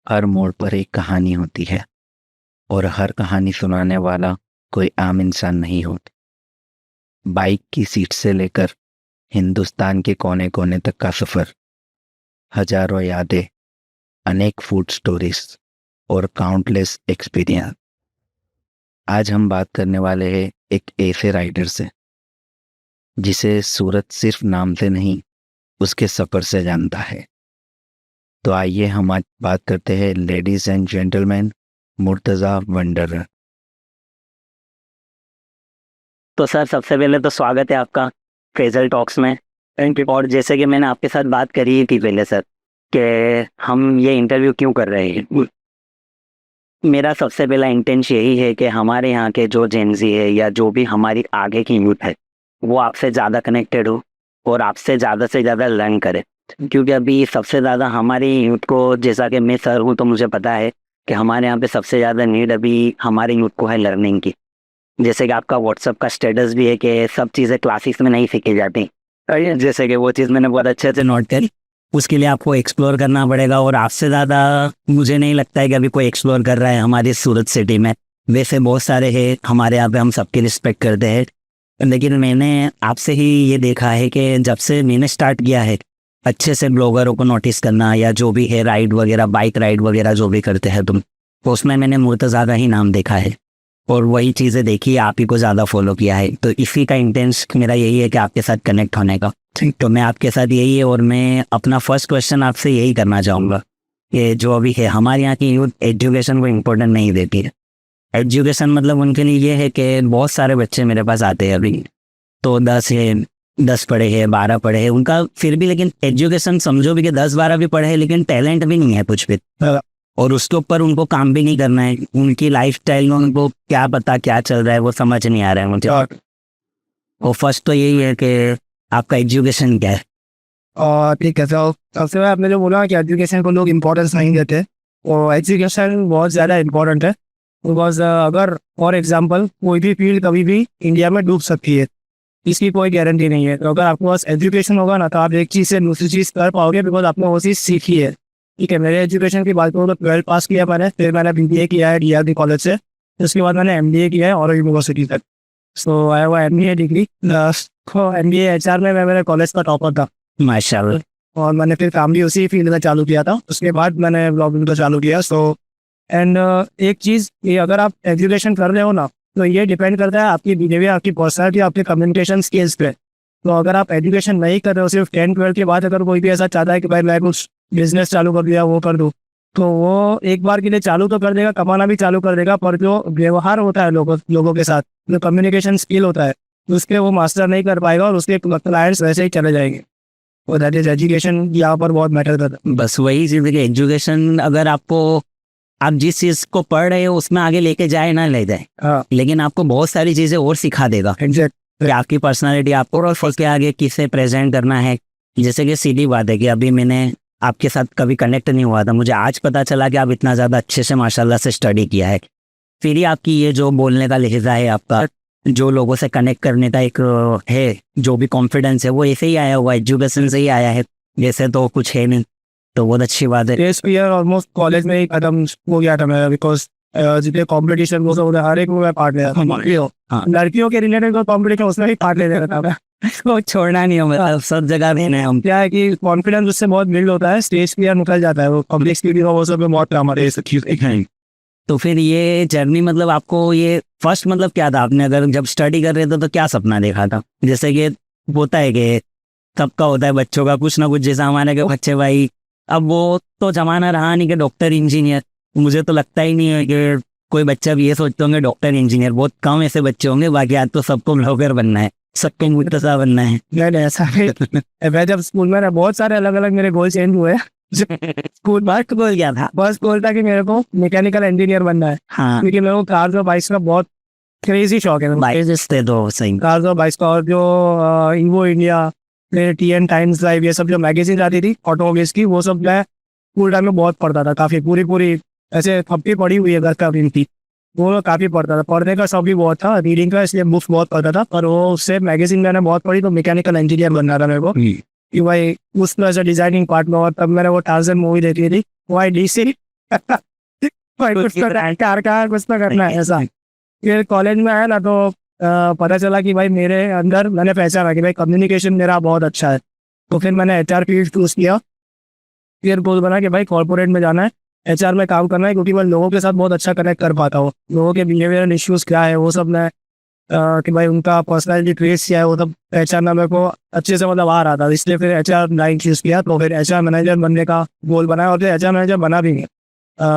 हर मोड़ पर एक कहानी होती है और हर कहानी सुनाने वाला कोई आम इंसान नहीं होता। बाइक की सीट से लेकर हिंदुस्तान के कोने कोने तक का सफर, हजारों यादें, अनेक फूड स्टोरीज और काउंटलेस एक्सपीरियंस। आज हम बात करने वाले हैं एक ऐसे राइडर से जिसे सूरत सिर्फ नाम से नहीं, उसके सफर से जानता है। तो आइए हम आज बात करते हैं ladies and gentleman, Murtaza wanderer. तो सर, सबसे पहले तो स्वागत है आपका फ्रेजल टॉक्स में। और जैसे कि मैंने आपके साथ बात करी ही थी पहले सर, कि हम ये इंटरव्यू क्यों कर रहे हैं। मेरा सबसे पहला इंटेंशन यही है कि हमारे यहाँ के जो जेनजी है या जो भी हमारी आगे की यूथ है वो आपसे ज़्यादा कनेक्टेड हो और आपसे से ज़्यादा लर्न करे। क्योंकि अभी सबसे ज़्यादा हमारी यूथ को, जैसा कि मैं सर हूँ तो मुझे पता है कि हमारे यहाँ पे सबसे ज़्यादा नीड अभी हमारे यूथ को है लर्निंग की। जैसे कि आपका व्हाट्सअप का स्टेटस भी है कि सब चीज़ें क्लासेस में नहीं सीखी जाती। और जैसे कि वो चीज़ मैंने बहुत अच्छे से नोट करी। उसके लिए आपको एक्सप्लोर करना पड़ेगा और आपसे ज़्यादा मुझे नहीं लगता है कि अभी कोई एक्सप्लोर कर रहा है हमारी सूरत सिटी में। वैसे बहुत सारे हैं हमारे यहाँ पे, हम सबकी रिस्पेक्ट करते हैं, लेकिन मैंने आपसे ही ये देखा है कि जब से मैंने स्टार्ट किया है अच्छे से ब्लॉगरों को नोटिस करना, या जो भी है राइड वगैरह, बाइक राइड वगैरह जो भी करते हैं तुम, तो उसमें मैंने मुर्तज़ा का ही नाम देखा है और वही चीज़ें देखी, आप ही को ज़्यादा फॉलो किया है। तो इसी का इंटेंस मेरा यही है कि आपके साथ कनेक्ट होने का। तो मैं आपके साथ यही है, और मैं अपना फर्स्ट क्वेश्चन आपसे यही करना चाहूँगा कि जो अभी है हमारे यहाँ की यूथ एजुकेशन को इम्पोर्टेंट नहीं देती है। एजुकेशन मतलब उनके लिए ये है कि बहुत सारे बच्चे मेरे पास आते हैं अभी, तो 10 है, 10 पढ़े हैं, 12 पढ़े हैं, उनका फिर भी, लेकिन एजुकेशन समझो भी कि 10-12 भी पढ़े हैं लेकिन टैलेंट भी नहीं है कुछ भी, और उसके ऊपर उनको काम भी नहीं करना है। उनकी लाइफस्टाइल में उनको क्या पता क्या चल रहा है वो समझ नहीं आ रहा है मुझे। और फर्स्ट तो यही है कि आपका एजुकेशन क्या है। और ठीक है, तो सबसे पहले आपने जो बोला कि एजुकेशन को लोग इम्पोर्टेंस नहीं देते, और एजुकेशन बहुत ज़्यादा इम्पोर्टेंट है। बिकॉज अगर फॉर एग्जांपल कोई भी फील्ड कभी भी इंडिया में डूब सकती है, इसकी कोई गारंटी नहीं है। तो अगर आपके पास एजुकेशन होगा ना, तो आप एक चीज़ से दूसरी चीज़ कर पाओगे, बिकॉज आपने वो चीज़ सीखी है। ठीक है, मेरे एजुकेशन की बात करूँ तो 12 पास किया मैंने, फिर मैंने BBA किया है DRD कॉलेज से, उसके बाद मैंने MBA किया है और यूनिवर्सिटी तक। So I have MBA degree. MBA HR में मैं मेरे कॉलेज का टॉपर था माशाल्लाह। और मैंने फिर फैमिली उसी फील्ड में चालू किया था। उसके बाद मैंने ब्लॉगिंग को चालू किया। सो एंड एक चीज़ ये, अगर आप एजुकेशन कर रहे हो ना, तो ये डिपेंड करता है आपकी बिहेवियर, आपकी पर्सनैलिटी, आपके कम्युनिकेशन स्किल्स पे। तो अगर आप एजुकेशन नहीं कर रहे हो, सिर्फ 10-12 के बाद अगर कोई भी ऐसा चाहता है कि भाई मैं कुछ बिजनेस चालू कर दिया, वो कर दूँ, तो वो एक बार के लिए चालू तो कर देगा, कमाना भी चालू कर देगा, पर जो व्यवहार होता है लोगों के साथ, जो कम्युनिकेशन स्किल होता है, उसके वो मास्टर नहीं कर पाएगा और उसके क्लाइंट्स वैसे ही चले जाएंगे। और दैट इज एजुकेशन यहाँ पर बहुत मैटर करता है। बस वही चीज़ है कि एजुकेशन अगर आपको, आप जिस चीज़ को पढ़ रहे हो उसमें आगे लेके जाए ना ले जाए, हाँ, लेकिन आपको बहुत सारी चीज़ें और सिखा देगा एग्जैक्ट। कि आपकी पर्सनालिटी आपको और उसके आगे किसे प्रेजेंट करना है। जैसे कि सीधी बात है कि अभी मैंने आपके साथ कभी कनेक्ट नहीं हुआ था, मुझे आज पता चला कि आप इतना ज़्यादा अच्छे से माशाल्लाह से स्टडी किया है। फिर ही आपकी ये जो बोलने का लहजा है, आपका जो लोगों से कनेक्ट करने का एक है, जो भी कॉन्फिडेंस है, वो ऐसे ही आया हुआ, एजुकेशन से ही आया है। जैसे तो कुछ है नहीं, तो बहुत अच्छी बात है। टेस्ट ईयर ऑलमोस्ट कॉलेज में ही खत्म हो गया था मेरा, बिकॉज जितने कॉम्पिटिशन वो सब हर एक में मैं पार्ट ले रहा था। हाँ। लड़कियों के रिलेटेड कोई कॉम्पिटिशन उसमें ही पार्ट ले रहा था मैं। वो छोड़ना नहीं हो, मतलब सब जगह देना है हम। क्या है कि कॉन्फिडेंस उससे बहुत बिल्ड होता है, स्टेज क्लियर निकल जाता है, वो पब्लिक स्पीकिंग वो सब में बहुत हमारे सब चीज़। तो फिर ये जर्नी, मतलब आपको ये फर्स्ट मतलब क्या था, आपने अगर जब स्टडी कर रहे थे तो क्या सपना देखा था? जैसे कि होता है कि सबका होता है बच्चों का कुछ ना कुछ, जैसा हमारे के बच्चे भाई, अब वो तो जमाना रहा नहीं कि डॉक्टर इंजीनियर। मुझे तो लगता ही नहीं है कि कोई बच्चा भी ये सोचते होंगे डॉक्टर इंजीनियर, बहुत कम ऐसे बच्चे होंगे। बाकी आज तो सबको ब्लॉगर बनना है, सबको मुर्तज़ा बनना है। नहीं, ऐसा नहीं। मैं जब स्कूल में बहुत सारे अलग अलग मेरे गोल चेंज हुए। स्कूल फर्स्ट गोल क्या था? फर्स्ट गोल था कि मेरे को मैकेनिकल इंजीनियर बनना है, हाँ, क्योंकि मेरे को कार्स और बाइक्स का बहुत क्रेजी शौक है। बाइक थे तो सही। कार्स और बाइक्स का, और जो इन्वो इंडिया, फिर TN टाइम्स लाइव, ये सब जो मैगजीन आती थी ऑटोमोबाइल्स की, वो सब मैं स्कूल टाइम में बहुत पढ़ता था। काफ़ी पूरी ऐसे थप्पी पड़ी हुई है घर का की, वो काफ़ी पढ़ता था। पढ़ने का शौक भी बहुत था, रीडिंग का, इसलिए बुक्स बहुत पढ़ता था। पर वो उससे मैगजीन मैंने बहुत पढ़ी, तो मैकेनिकल इंजीनियर बनना था मेरे को कि भाई उसमें ऐसे डिजाइनिंग पार्ट में। और तब मैंने वो टार्ज़न मूवी देखी थी, वाई DC भाई कुछ तो कार का कुछ तो करना है ऐसा। फिर कॉलेज में आया ना तो पता चला कि भाई मेरे अंदर मैंने पहचाना कि भाई कम्युनिकेशन मेरा बहुत अच्छा है। तो फिर मैंने एचआर फील्ड चूज किया। फिर गोल बना कि भाई कॉर्पोरेट में जाना है, एचआर में काम करना है, क्योंकि मैं लोगों के साथ बहुत अच्छा कनेक्ट कर पाता हूँ। लोगों के बिहेवियरल इश्यूज क्या है वो सब मैं कि भाई उनका पर्सनैलिटी ट्रेट्स क्या है वो सब पहचानना मेरे को अच्छे से मतलब आ रहा था। इसलिए फिर एचआर लाइन चूज किया। तो फिर एचआर मैनेजर बनने का गोल बनाया और फिर एचआर मैनेजर बना भी गया।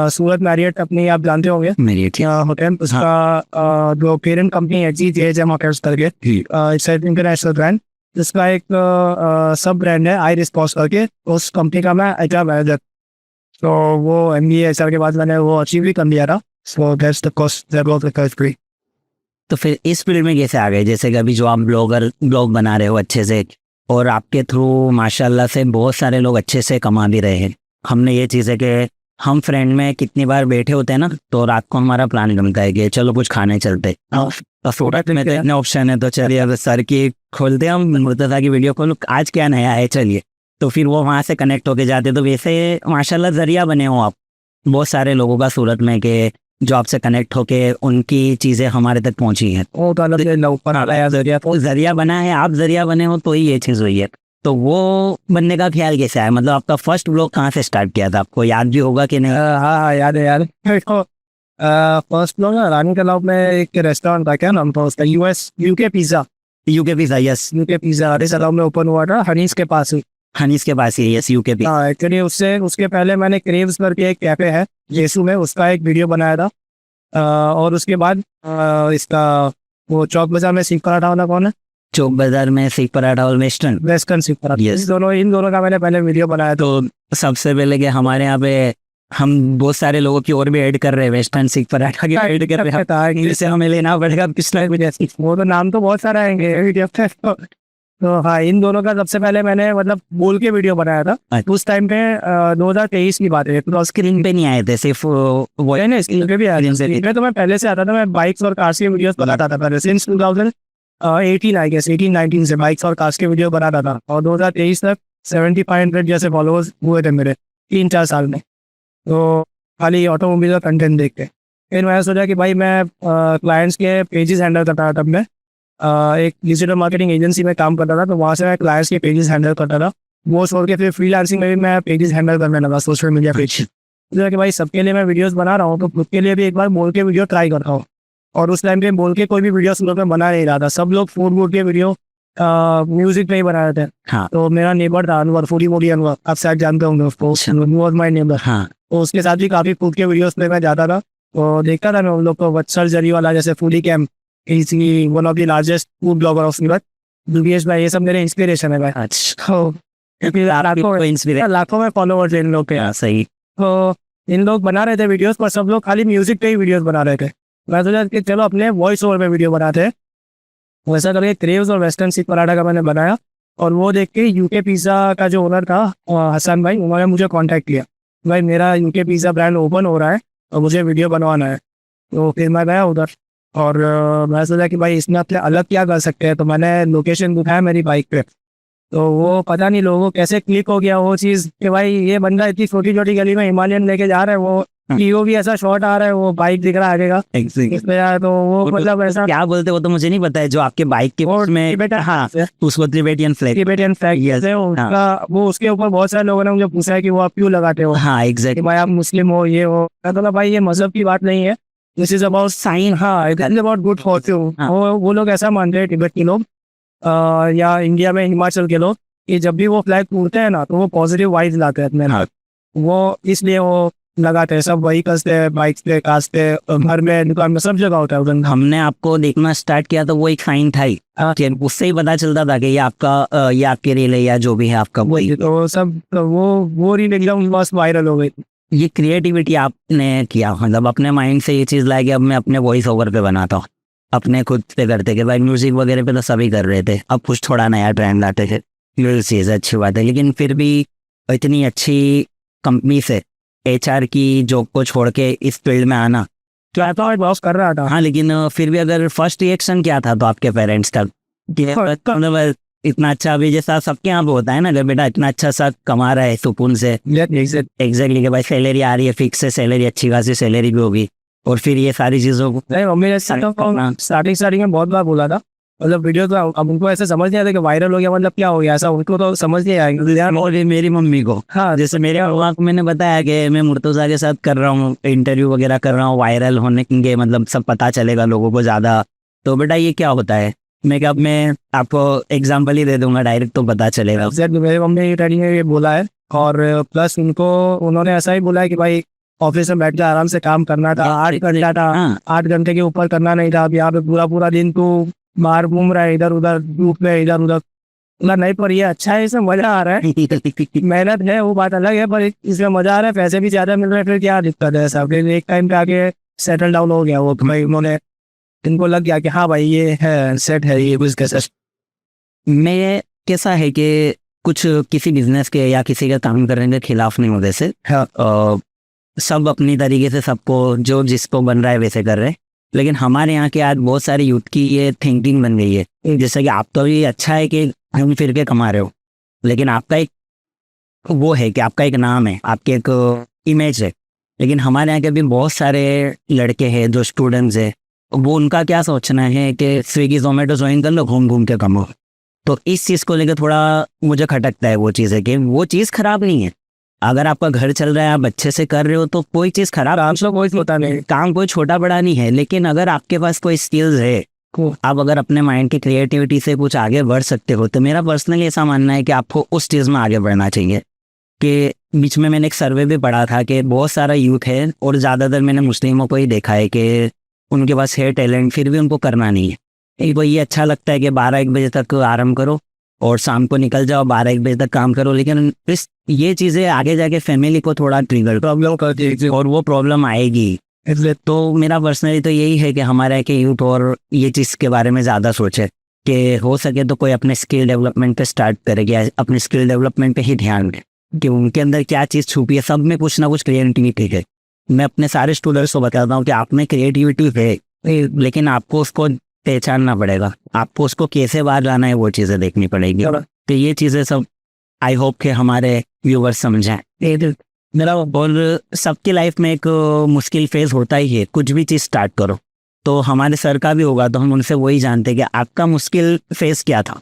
सूरत मैरियट अपनी आप जानते होंगे मेरी होटल, उसका जो पेरेंट कंपनी है GJM होटल्स करके, इट्स एन इंटरनेशनल ब्रांड, जिसका एक सब ब्रांड है आई रिस्पॉन्स करके, उस कंपनी का मैं एचआर मैनेजर। तो वो MBA एचआर के बाद मैंने वो अचीव भी कर लिया था। So that's the cost that was the cost. तो फिर इस फील्ड में कैसे आ गए? जैसे कि अभी जो आप ब्लॉग बना रहे हो अच्छे से, और आपके थ्रू माशाल्लाह से बहुत सारे लोग अच्छे से कमा भी रहे हैं। हमने ये चीज़ है कि हम फ्रेंड में कितनी बार बैठे होते हैं ना, तो रात को हमारा प्लान बनता है कि चलो कुछ खाने चलते। तो सूरत में तो इतने ऑप्शन है, तो चलिए अब सर की खोलते हम, मुर्तज़ा की वीडियो खोलो, आज क्या नया है चलिए। तो फिर वो वहाँ से कनेक्ट होके जाते। तो वैसे माशाल्लाह ज़रिया बने हो आप बहुत सारे लोगों का सूरत में, कि जो आपसे कनेक्ट होके उनकी चीज़ें हमारे तक पहुंची हैं। वो तो अलग ऊपर आया जरिया। वो जरिया बना है, आप जरिया बने हो तो ही ये चीज़ हुई है। तो वो बनने का ख्याल कैसे आया? मतलब आपका फर्स्ट ब्लॉग कहाँ से स्टार्ट किया था, आपको याद भी होगा कि नहीं? हाँ याद है यार। तो फर्स्ट ब्लॉग ना रानी तालाब में एक रेस्टोरेंट था, क्या नाम था उसका, UK pizza. UK pizza, yes. UK pizza Rani Talab में ओपन हुआ था, हनीस के पास ही। हनीस के पास ही, यस, यूके पिज़्ज़ा। हाँ एक्चुअली उसके पहले मैंने क्रेव्स करके एक कैफे है येसु में, उसका एक वीडियो बनाया था। और उसके बाद इसका वो चौक बाजार में सीख पराठा वाला कौन है, चौक बाजार में सीख पराठा और वेस्टर्न सीख पराठा, Yes. इन दोनों का मैंने पहले वीडियो बनाया। तो सबसे पहले कि हमारे यहाँ पे हम बहुत सारे लोगों की और भी ऐड कर रहे हैं, वेस्टर्न सीख पराठा की ऐड कर रहे हैं, जिसे हमें लेना पड़ेगा पिछला वीडियो। वो तो नाम तो बहुत सारा आएंगे। तो हाँ, इन दोनों का सबसे पहले मैंने मतलब बोल के वीडियो बनाया था। उस टाइम पे 2023 की बात है। तो स्क्रीन पे नहीं आए थे, सिर्फ वो नहीं स्क्रीन पे भी आया था। तो मैं पहले से आता था, मैं बाइक्स और कार्स के वीडियोस बनाता था पहले सिंस 2018 आई गेस 18-19 से बाइक्स और कार्स के वीडियो बनाता था। और 2023 तक 7500 जैसे फॉलोअर्स हुए थे मेरे 3-4 साल में, तो खाली ऑटोमोबाइल का कंटेंट देख के। फिर मैंने सोचा कि भाई मैं क्लाइंट्स के पेजेस हैंडल करता था। तब मैं एक डिजिटल मार्केटिंग एजेंसी में काम करता था, तो वहाँ से मैं क्लाइंट्स के पेजेस हैंडल करता था। वो छोड़ के फिर फ्रीलांसिंग में भी मैं पेजेस हैंडल करने लगा, सोशल मीडिया पेज। तो कि भाई सबके लिए मैं वीडियोस बना रहा हूँ, तो खुद के लिए भी एक बार बोल के वीडियो ट्राई करता हूँ। और उस टाइम पे बोल के कोई भी वीडियो सूरत में बना नहीं रहा था, सब लोग फूड वूड के वीडियो म्यूजिक पे ही बना रहे थे। हाँ। तो मेरा नेबर था अनवर, फूडी मोडी अनवर, आप शायद जानते होंगे उसको, वॉज माई नेबर। हाँ। तो उसके साथ भी काफ़ी फूड के वीडियोस पे मैं जाता था, तो देखता था मैं उन लोग को। वत्सल जरीवाला जैसे फूडी कैम्प, इसी one of the largest food blogger of Surat, Durgesh भाई, ये सब मेरे इंस्पिरेशन है भाई। अच्छा, लाखों में फॉलोवर्स इन लोग के। सही। तो इन लोग बना रहे थे वीडियोस, पर सब लोग खाली म्यूजिक पे ही वीडियोस बना रहे थे। मैं सोचा कि चलो अपने वॉइस ओवर पे वीडियो बनाते हैं। वैसा करके क्रेव्स और वेस्टर्न सीख पराठा का मैंने बनाया, और वो देख के यूके पिज़्ज़ा का जो ओनर था हसन भाई, उन्होंने मुझे कांटेक्ट किया, भाई मेरा यूके पिज़्ज़ा ब्रांड ओपन हो रहा है और मुझे वीडियो बनवाना है। तो फिर मैं गया उधर, और मैं सोचा कि भाई इसमें अपने अलग क्या कर सकते हैं। तो मैंने लोकेशन दिखाया मेरी बाइक पे, तो वो पता नहीं लोगों को कैसे क्लिक हो गया वो चीज़ कि भाई ये बंदा इतनी छोटी छोटी गली में हिमालयन लेके जा रहा है, वो लीओ भी ऐसा शॉट आ रहा है, वो बाइक दिख रहा है आगे का इसमें यार। तो वो मतलब ऐसा क्या बोलते वो तो मुझे नहीं पता है, जो आपके बाइक के में बेटा, हाँ, उसको तिब्बतियन फ्लैग है उसका, वो उसके ऊपर बहुत सारे लोगों ने मुझे पूछा है कि वो आप क्यों लगाते हो। हाँ एग्जैक्ट, भाई आप मुस्लिम हो, ये हो। तो भाई ये मजहब की बात नहीं है, दिस इज अबाउट साइन। हाँ, it is about good Fortune. वो लोग ऐसा मानते हैं, तिब्बत के लोग या इंडिया में हिमाचल के लोग, कि जब भी वो फ्लैग टूटते हैं ना, तो वो पॉजिटिव वाइब्स लाते हैं अपने। हाँ। वो इसलिए वो लगाते हैं, सब वही कसते हैं, बाइक्स पे, कार्स पे, घर में, दुकान में, सब जगह होता है उधर। हमने आपको देखना स्टार्ट किया तो वो एक साइन था ही, उससे ही पता चलता था कि ये आपका ये आपके रील है या जो भी है आपका वही। तो सब वो रील एकदम बस वायरल हो गई। ये क्रिएटिविटी आपने किया, मतलब अपने माइंड से ये चीज़ लाया कि अब मैं अपने वॉइस ओवर पे बनाता हूँ, अपने खुद पे करते। कि भाई म्यूजिक वगैरह पे तो सभी कर रहे थे, अब कुछ थोड़ा नया ट्रेंड लाते थे, ये चीज़ अच्छी बात है। लेकिन फिर भी इतनी अच्छी कंपनी से HR की जॉब को छोड़ के इस फील्ड में आना, क्या था बॉस कर रहा था। हाँ, लेकिन फिर भी अगर फर्स्ट रिएक्शन क्या था तो आपके पेरेंट्स का, इतना अच्छा अभी जैसा सबके यहाँ पे होता है ना, अगर बेटा इतना अच्छा सा कमा रहा है सुकून से, एग्जैक्टली कि भाई सैलरी आ रही है, फिक्स है सैलरी, अच्छी खासी सैलरी भी होगी, और फिर ये सारी चीज़ों को नहीं, मम्मी ने स्टार्टिंग में बहुत बार बोला था, मतलब वीडियो तो अब उनको ऐसे समझ नहीं आता कि वायरल हो गया मतलब क्या हो गया, ऐसा उनको तो समझ नहीं आएगा। और ये मेरी मम्मी को, हाँ, जैसे मेरे पापा को मैंने बताया कि मैं मुर्तज़ा के साथ कर रहा हूँ, इंटरव्यू वगैरह कर रहा हूँ, वायरल होने के मतलब सब पता चलेगा लोगों को ज़्यादा, तो बेटा ये क्या होता है, मैं क्या, मैं आपको एग्जांपल ही दे दूंगा डायरेक्ट तो पता चलेगा। मेरे मम्मी डैडी ने ये बोला है, और प्लस उन्होंने ऐसा ही बोला है कि भाई ऑफिस में बैठ के आराम से काम करना था, 8 घंटा था, 8 घंटे के ऊपर करना नहीं था। अब यहाँ पे पूरा पूरा दिन तू बाहर घूम रहा है, इधर उधर धूप में इधर उधर, मतलब नहीं, पर ये अच्छा है, इसमें मजा आ रहा है। मेहनत है वो बात अलग है, पर इसमें मजा आ रहा है, पैसे भी ज्यादा मिल रहे हैं, फिर क्या दिक्कत है ऐसा। फिर एक टाइम पे आके सेटल डाउन हो गया वो, भाई उन्होंने, इनको लग गया कि हाँ भाई ये है सेट है, ये कुछ कैसा। मैं कैसा है कि कुछ किसी बिजनेस के या किसी का काम करने के खिलाफ नहीं हूँ वैसे, सब अपनी तरीके से सबको जो जिसको बन रहा है वैसे कर रहे हैं, लेकिन हमारे यहाँ के आज बहुत सारे यूथ की ये थिंकिंग बन गई है, जैसे कि आप तो ये अच्छा है कि घूम फिर के कमा रहे हो, लेकिन आपका एक वो है कि आपका एक नाम है, आपकी एक इमेज है, लेकिन हमारे यहाँ के भी बहुत सारे लड़के हैं जो स्टूडेंट्स हैं, वो उनका क्या सोचना है कि स्विगी जोमेटो ज्वाइन कर लो, घूम घूम के कमाओ। तो इस चीज़ को लेकर थोड़ा मुझे खटकता है वो चीज़ है कि वो चीज़ खराब नहीं है, अगर आपका घर चल रहा है, आप अच्छे से कर रहे हो तो कोई चीज़ खराब, आपको कोई होता नहीं, काम कोई छोटा बड़ा नहीं है, लेकिन अगर आपके पास कोई स्किल्स है, आप अगर अपने माइंड की क्रिएटिविटी से कुछ आगे बढ़ सकते हो, तो मेरा पर्सनली ऐसा मानना है कि आपको उस चीज़ में आगे बढ़ना चाहिए। कि बीच में मैंने एक सर्वे भी पढ़ा था कि बहुत सारा यूथ है, और ज़्यादातर मैंने मुस्लिमों को ही देखा है कि उनके पास है टैलेंट, फिर भी उनको करना नहीं है। एक ये अच्छा लगता है कि 12-1 बजे तक आराम करो और शाम को निकल जाओ, 12-1 बजे तक काम करो, लेकिन इस ये चीज़ें आगे जाके फैमिली को थोड़ा ट्रिगर प्रॉब्लम करती है, और वो प्रॉब्लम आएगी। इसलिए तो मेरा पर्सनली तो यही है कि हमारे के यूथ और ये चीज़ के बारे में ज़्यादा सोचे कि हो सके तो कोई अपने स्किल डेवलपमेंट पे स्टार्ट करे, या अपने स्किल डेवलपमेंट पे ही ध्यान दें कि उनके अंदर क्या चीज़ छुपी है। सब में कुछ ना कुछ क्रिएटिविटी है। मैं अपने सारे स्टूडेंट्स को बताता हूँ कि आप में क्रिएटिविटी है, लेकिन आपको उसको पहचानना पड़ेगा, आपको उसको कैसे बाहर लाना है वो चीज़ें देखनी पड़ेगी। तो ये चीज़ें सब आई होप कि हमारे व्यूवर्स समझें। मेरा और सबकी लाइफ में एक मुश्किल फेज होता ही है, कुछ भी चीज़ स्टार्ट करो, तो हमारे सर का भी होगा, तो हम उनसे वही जानते हैं कि आपका मुश्किल फेज क्या था।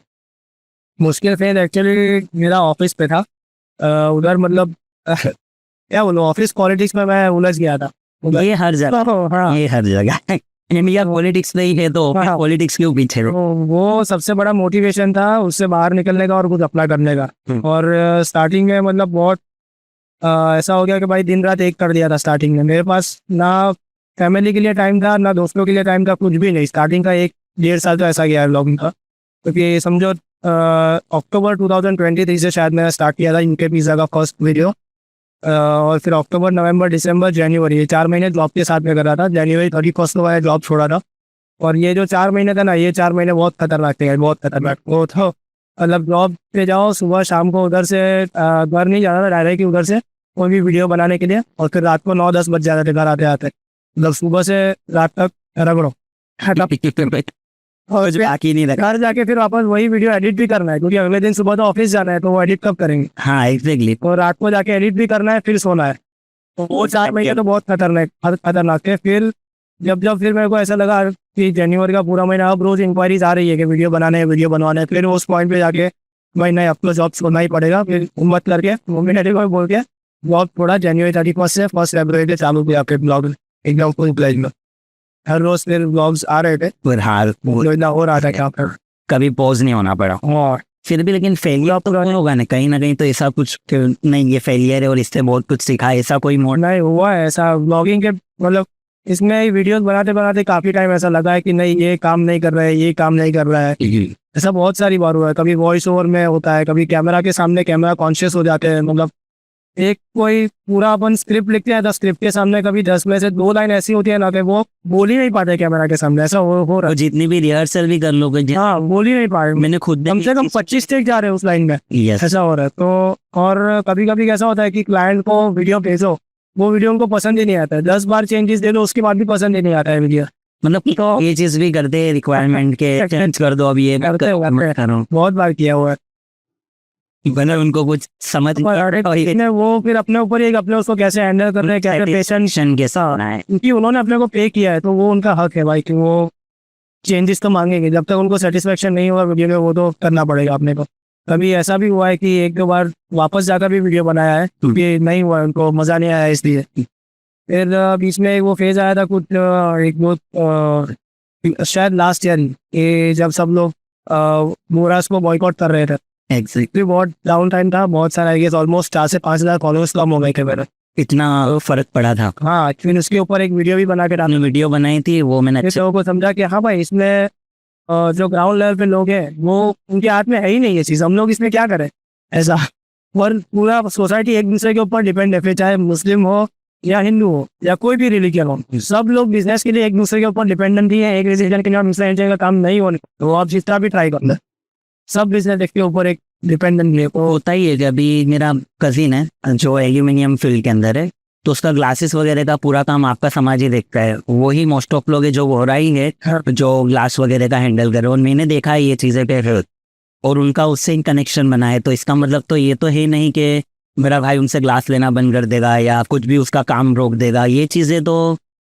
मुश्किल फेज एक्चुअली मेरा ऑफिस पे था, उधर मतलब क्या बोलूं, ऑफिस पॉलिटिक्स में मैं उलझ गया था। ये हर जगह, हाँ, ये हर जगह इंडिया पॉलिटिक्स नहीं है तो पॉलिटिक्स क्यों पीछे रहो। वो सबसे बड़ा मोटिवेशन था उससे बाहर निकलने का और कुछ अप्लाई करने का। और स्टार्टिंग में मतलब बहुत ऐसा हो गया कि भाई दिन रात एक कर दिया था। स्टार्टिंग में मेरे पास ना फैमिली के लिए टाइम था, ना दोस्तों के लिए टाइम था, कुछ भी नहीं। स्टार्टिंग का 1-1.5 साल तो ऐसा गया है ब्लॉगिंग का, क्योंकि समझो अक्टूबर 2023 से शायद मैंने स्टार्ट किया था यूके पिज़्ज़ा का फर्स्ट वीडियो, और फिर अक्टूबर, नवंबर, दिसंबर, जनवरी, ये 4 महीने जॉब के साथ में कर रहा था। जनवरी 31 को मैंने जॉब छोड़ा था, और ये जो 4 महीने था ना, ये 4 महीने बहुत खतरनाक थे, बहुत खतरनाक। वो तो मतलब जॉब पे जाओ सुबह शाम को, उधर से घर नहीं जाना था, डायरेक्ट ही उधर से कोई भी वीडियो बनाने के लिए, और फिर रात को 9-10 बज जाते थे घर आते आते, मतलब सुबह से रात तक रगड़ो और बाकी नहीं रखा। घर जाके फिर वापस वही वीडियो एडिट भी करना है, क्योंकि अगले दिन सुबह तो ऑफिस जाना है, तो वो एडिट कब करेंगे। हाँ एग्जैक्टली। और रात को जाके एडिट भी करना है, फिर सोना है। तो वो 4 महीने तो बहुत खतरनाक थे। फिर जब फिर मेरे को ऐसा लगा कि जनवरी का पूरा महीना अब रोज इंक्वायरीज आ रही है कि वीडियो बनाने हैं, वीडियो बनवाना है, फिर उस पॉइंट पे जाके भाई नहीं, अब तो जॉब छोड़ना ही पड़ेगा। फिर हिम्मत करके मम्मी डैडी को बोल के जॉब थोड़ा जनवरी 31 से 1 फरवरी से चालू किया। फिर ब्लॉग एकदम फुल प्लेज में हर रोज फिर ब्लॉग्स आ रहे थे, फिर हाल हो रहा था क्या फिर कभी पॉज नहीं होना पड़ा। और फिर भी लेकिन फेलियर तो होगा ना कहीं ना कहीं, तो ऐसा कुछ नहीं ये फेलियर है और इससे बहुत कुछ सीखा, ऐसा कोई मोड नहीं हुआ है ऐसा ब्लॉगिंग के। मतलब इसमें वीडियोस बनाते बनाते काफी टाइम ऐसा लगा है कि नहीं ये काम नहीं कर रहा है, ये काम नहीं कर रहा है। ऐसा बहुत सारी बार हुआ है। कभी वॉइस ओवर में होता है, कभी कैमरा के सामने कैमरा कॉन्शियस हो जाते हैं। मतलब एक कोई पूरा अपन स्क्रिप्ट लिखते हैं तो स्क्रिप्ट के सामने कभी 10 में से 2 लाइन ऐसी होती है ना कि वो बोल ही नहीं पाते कैमरा के सामने। ऐसा हो रहा है। जितनी भी रिहर्सल भी कर लोगे, हाँ, बोल ही नहीं पाए। मैंने खुद कम से कम 25 टेक जा रहे हैं उस लाइन में। ऐसा हो रहा है। तो और कभी कभी कैसा होता है कि क्लाइंट को वीडियो भेजो, वो वीडियो उनको पसंद ही नहीं आता है। 10 बार चेंजेस दे दो, उसके बाद भी पसंद ही नहीं आता है वीडियो। मतलब तो ये चीज भी करते हैं रिक्वायरमेंट के चेंज कर दो, अब ये करते हैं। बहुत बार किया हुआ है। मतलब उनको कुछ समझ इसने वो फिर अपने ऊपर ही अपने उसको कैसे हैंडल कर रहे हैं, कैसे पेशेंट कैसा होना है। क्योंकि उन्होंने अपने को पे किया है तो वो उनका हक है भाई कि वो चेंजेस तो मांगेंगे। जब तक उनको सेटिस्फेक्शन नहीं हुआ वीडियो में वो तो करना पड़ेगा अपने को। कभी ऐसा भी हुआ है कि एक दो बार वापस जाकर भी वीडियो बनाया है क्योंकि नहीं हुआ, उनको मज़ा नहीं आया इसलिए। फिर बीच में वो फेज आया था कुछ एक वो शायद लास्ट ईयर कि जब सब लोग मोरास को बॉयकॉट कर रहे थे। एग्जैक्टली, बहुत डाउन टाइम था, बहुत सारा आई गेस ऑलमोस्ट 4 से 5 हज़ार फॉलोअर्स कम हो गए थे मेरे। इतना फर्क पड़ा था। हाँ, फिर उसके ऊपर एक वीडियो भी बना के डाला। आपने वीडियो बनाई थी वो मैंने फिर लोगों को समझा कि हाँ भाई इसमें जो ग्राउंड लेवल पे लोग हैं वो उनके हाथ में है ही नहीं ये चीज़, हम लोग इसमें क्या करें ऐसा। और पूरा सोसाइटी एक दूसरे के ऊपर डिपेंड है, फिर चाहे मुस्लिम हो या हिंदू हो या कोई भी रिलीजन हो, सब लोग बिजनेस के लिए एक दूसरे के ऊपर डिपेंडेंट ही है। एक रिलीजन के लिए दूसरे रिलीजन का काम नहीं होने तो आप जिस तरह भी ट्राई कर लो, सब बिजनेस के ऊपर एक डिपेंडेंट है। होता ही है कि अभी मेरा कजिन है जो एल्यूमिनियम फील्ड के अंदर है, तो उसका ग्लासेस वगैरह का पूरा काम आपका समाज ही देखता है। वही मोस्ट ऑफ लोग है जो हो रहा ही है जो ग्लास वगैरह का हैंडल करे, और मैंने देखा है ये चीज़ें पे और उनका उससे ही कनेक्शन बना है। तो इसका मतलब तो ये तो है नहीं कि मेरा भाई उनसे ग्लास लेना बंद कर देगा या कुछ भी उसका काम रोक देगा। ये चीज़ें तो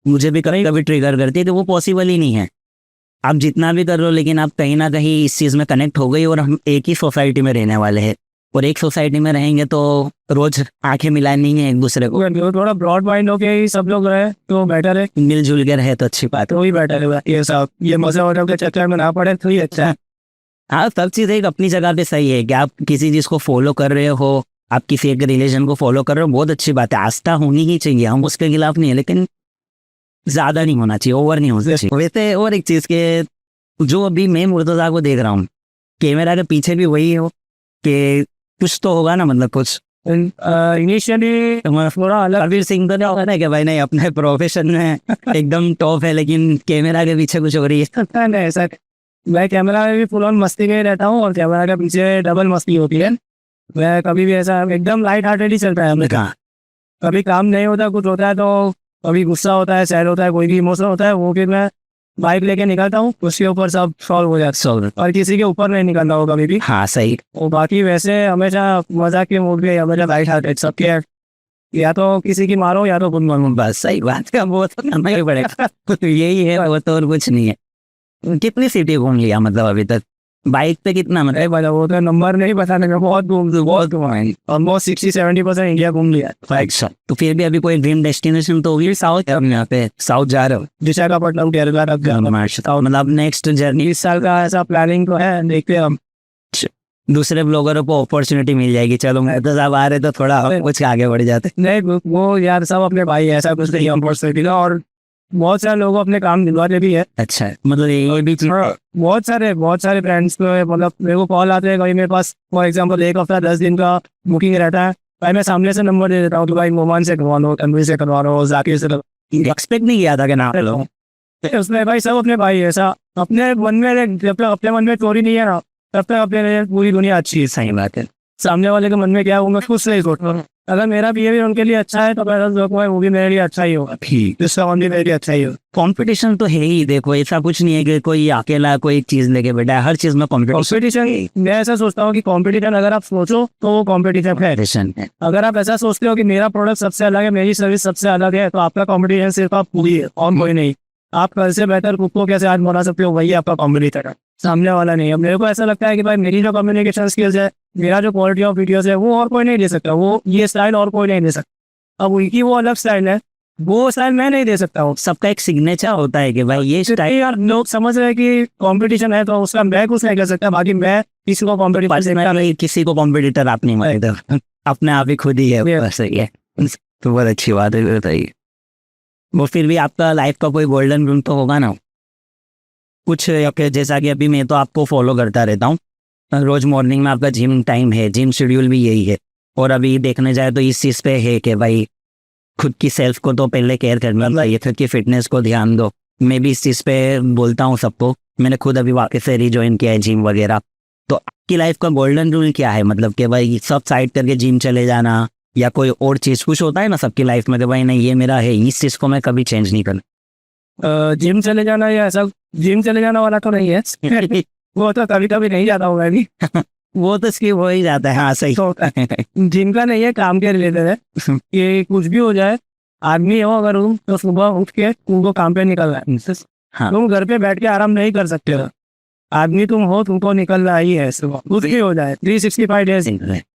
मुझे भी कभी कभी ट्रिगर करती है कि वो पॉसिबल ही नहीं है। आप जितना भी कर लो लेकिन आप कहीं ना कहीं इस चीज़ में कनेक्ट हो गई, और हम एक ही सोसाइटी में रहने वाले हैं, और एक सोसाइटी में रहेंगे तो रोज आंखें मिलानी है एक दूसरे को। थोड़ा ब्रॉड माइंड होके ही सब लोग रहे तो बेटर है, मिलजुल के रहे तो अच्छी बात है। तो ही बेटर है ये सब, ये मजा वजह के चक्कर में ना पड़े तो ही अच्छा है। हाँ, सब चीज़ एक अपनी जगह पे सही है कि आप किसी चीज़ को फॉलो कर रहे हो, आप किसी एक रिलीजन को फॉलो कर रहे हो, बहुत अच्छी बात है। आस्था होनी ही चाहिए, हम उसके खिलाफ नहीं है, लेकिन ज़्यादा नहीं होना चाहिए, ओवर नहीं होना चाहिए। वैसे और एक चीज़ के जो अभी मैं मुर्तज़ा को देख रहा हूँ, कैमरा के पीछे भी वही हो कि कुछ तो होगा ना, मतलब कुछ इनिशियली थोड़ा अलग। कबीर सिंह तो नहीं होगा ना कि भाई नहीं अपने प्रोफेशन में एकदम टॉप है लेकिन कैमरा के पीछे कुछ हो रही है। नहीं ऐसा, मैं कैमरा में भी फुल ऑन मस्ती में ही रहता हूँ और कैमरा के पीछे डबल मस्ती होती है। मैं कभी भी ऐसा एकदम लाइट हार्टेड ही चलता है हमने कहा। कभी काम नहीं होता, कुछ होता है तो कभी गुस्सा होता है, सैड होता है, कोई भी इमोशन होता है, वो फिर मैं बाइक लेके निकलता हूँ, उसके ऊपर सब सॉल्व हो जाता है और किसी के ऊपर नहीं निकलता हो कभी भी। हाँ सही। और बाकी वैसे हमेशा मजाक के मूड पे, हमेशा लाइट हार्टेड सबके, या तो किसी की मारो या तो खुद मारो, बस सही बात है, वो तो करना ही पड़ेगा। यही है, वो तो और कुछ नहीं है। कितनी सिटी घूम लिया मतलब अभी तक बाइक पे कितना, मतलब बता वो तो नंबर नहीं बताने का, बहुत घूमाए, ऑलमोस्ट 60-70% इंडिया घूम लिया। अच्छा, तो फिर भी अभी कोई ड्रीम डेस्टिनेशन तो होगी साउथ, यहाँ पे साउथ जा रहे हो? विशाखापट्टनम, केरला रख गया मतलब नेक्स्ट जर्नी इस साल का ऐसा प्लानिंग तो है, देखते हैं हम। दूसरे ब्लॉगरों को अपॉर्चुनिटी मिल जाएगी। चलो मैं तो सब आ रहे तो थोड़ा कुछ आगे बढ़ जाते। नहीं वो यार सब अपने भाई, ऐसा कुछ नहीं अपॉर्चुनिटी का, और बहुत सारे लोग अपने काम दिलवाते भी है। अच्छा, मतलब ये भी बहुत सारे फ्रेंड्स को मतलब मेरे को कॉल आते हैं कभी मेरे पास, फॉर एग्जांपल 1 हफ्ता 10 दिन का बुकिंग रहता है, भाई मैं सामने से नंबर दे देता हूँ तो भाई मोमान से करवा लो, तनवीर से करवा लो, जाकिर से। एक्सपेक्ट नहीं किया था कि ना लो उसमें भाई सब अपने भाई, ऐसा अपने मन में, जब तक अपने मन में चोरी नहीं है ना तब तक अपने लिए पूरी दुनिया अच्छी है। सही बात है। सामने वाले के मन में क्या है वो मैं खुद से ही सोचता हूँ, अगर मेरा बिहेवियर उनके लिए अच्छा है तो मैं सोचूंगा वो भी मेरे लिए अच्छा ही होगा, ठीक, जिसका मन भी मेरे लिए अच्छा ही होगा। कंपटीशन तो है ही, देखो ऐसा कुछ नहीं है कि कोई अकेला कोई चीज लेके बैठा है, हर चीज में कंपटीशन, मैं ऐसा सोचता हूँ कि कंपटीशन अगर आप सोचो तो वो कंपटीशन है। अगर आप ऐसा सोचते हो कि मेरा प्रोडक्ट सबसे अलग है, मेरी सर्विस सबसे अलग है, तो आपका कंपटीशन सिर्फ आप पूरी है और कोई नहीं। आप कल से बेहतर कुक को कैसे आज बना सकते हो, वही आपका कंपटीशन है, सामने वाला नहीं है। मेरे को ऐसा लगता है कि भाई मेरी जो कम्युनिकेशन स्किल्स है, मेरा जो क्वालिटी ऑफ वीडियोस है, वो और कोई नहीं दे सकता, वो ये स्टाइल और कोई नहीं दे सकता। अब उनकी वो अलग स्टाइल है, वो स्टाइल मैं नहीं दे सकता हूँ। सबका एक सिग्नेचर होता है कि भाई ये स्टाइल, यार लोग समझ रहे हैं कि कंपटीशन है तो उसका मैं कुछ नहीं कर सकता, बाकी मैं किसी को कॉम्पिटिशन, किसी को कॉम्पिटिटर आप नहीं मानते, अपने आप ही खुद ही है। सही है, तो बहुत अच्छी बात है। बताइए, वो फिर भी आपका लाइफ का कोई गोल्डन रूल तो होगा ना कुछ, जैसा कि अभी मैं तो आपको फॉलो करता रहता हूँ, रोज मॉर्निंग में आपका जिम टाइम है, जिम शेड्यूल भी यही है, और अभी देखने जाए तो इस चीज़ पे है कि भाई खुद की सेल्फ को तो पहले केयर करना चाहिए, खुद की फिटनेस को ध्यान दो। मैं भी इस चीज़ पे बोलता हूँ सबको, मैंने खुद अभी वापस से रिजॉइन किया है जिम वगैरह। तो आपकी लाइफ का गोल्डन रूल क्या है, मतलब कि भाई सब साइड करके जिम चले जाना या कोई और चीज़ कुछ होता है ना सबकी लाइफ में कि भाई नहीं ये मेरा है, इस चीज़ को मैं कभी चेंज नहीं करना? जिम चले जाना या ऐसा जिम चले जाना वाला तो नहीं है वो तो कभी कभी नहीं जाता हूँ मैं भी वो तो स्किप हो ही जाता है, हाँ सही। तो जिम का नहीं है, काम के रिलेटेड है कि कुछ भी हो जाए, आदमी हो अगर तुम तो सुबह उठ के तुमको काम पे निकलना है। हाँ। तुम घर पे बैठ के आराम नहीं कर सकते हो, आदमी तुम हो, तुमको निकलना ही है सुबह, कुछ भी हो जाए। 365 डेज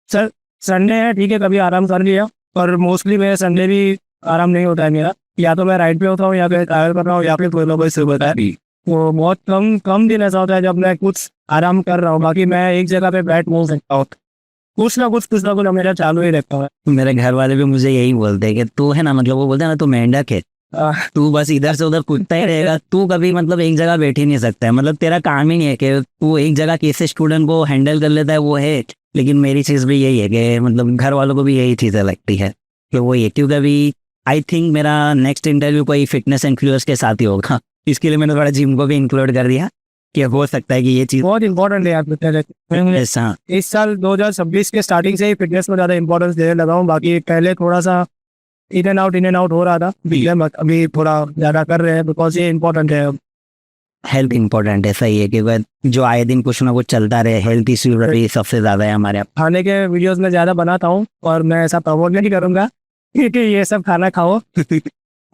सर, संडे है ठीक है कभी आराम कर लिया, पर मोस्टली मेरा संडे भी आराम नहीं होता है मेरा, या तो मैं राइड पे होता हूँ या फिर ट्रैवल कर रहा हूँ या फिर कोई ना कोई सुबह होता है। वो बहुत कम कम दिन ऐसा होता है जब मैं कुछ आराम कर रहा हूँ, बाकी मैं एक जगह पे बैठ नहीं सकता हूँ, कुछ ना कुछ मेरा चालू ही रहता है। मेरे घर वाले भी मुझे यही बोलते हैं कि तू है ना, मतलब वो बोलते हैं ना तू मेंढक है, तू बस इधर से उधर कूदता ही रहेगा, तू कभी मतलब एक जगह बैठ ही नहीं सकता है, मतलब तेरा काम ही नहीं है कि तू एक जगह कैसे स्टूडेंट को हैंडल कर लेता है, वो है। लेकिन मेरी चीज़ भी यही है कि मतलब घर वालों को भी यही चीज़ें लगती है कि वो ये, क्योंकि अभी आई थिंक मेरा नेक्स्ट इंटरव्यू कोई फिटनेस इन्फ्लुएंसर के साथ ही होगा, इसके लिए मैंने थोड़ा जिम को भी इंक्लूड कर दिया कि हो सकता है कि ये चीज़ बहुत इंपॉर्टेंट है यार। ऐसा। इस साल 2026 के स्टार्टिंग से ही फिटनेस को ज़्यादा इंपॉर्टेंस देने लगा हूँ, बाकी पहले थोड़ा सा इन एंड आउट हो रहा था, अभी थोड़ा ज़्यादा कर रहे हैं बिकॉज ये इंपॉर्टेंट है। हेल्थ इंपॉर्टेंट है, सही है कि वह जो आए दिन कुछ ना कुछ चलता रहे, हेल्थ इश्यू भी सबसे ज़्यादा है हमारे यहाँ। खाने के वीडियोस में ज़्यादा बनाता हूँ और मैं ऐसा प्रमोट नहीं करूँगा कि ये सब खाना खाओ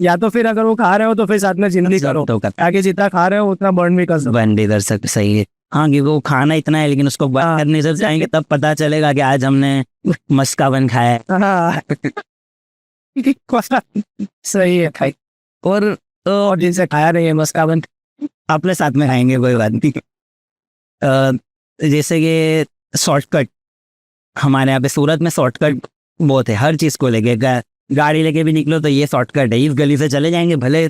या तो फिर अगर वो खा रहे हो तो फिर साथ में जिम भी करो, तो ताकि जितना खा रहे हो उतना बर्न भी कर सको। बर्न भी कर सकते, सही है। हाँ, क्योंकि वो खाना इतना है लेकिन उसको बर्न करने से जाएंगे तब पता चलेगा कि आज हमने मस्काबन खाया है। हाँ सही है भाई। और जिनसे खाया नहीं है मस्काबन अपने साथ में खाएंगे, कोई बात नहीं। जैसे कि शॉर्टकट, हमारे यहाँ पे सूरत में शॉर्टकट बहुत है हर चीज़ को लेके, गाड़ी लेके भी निकलो तो ये शॉर्टकट है, इस गली से चले जाएंगे भले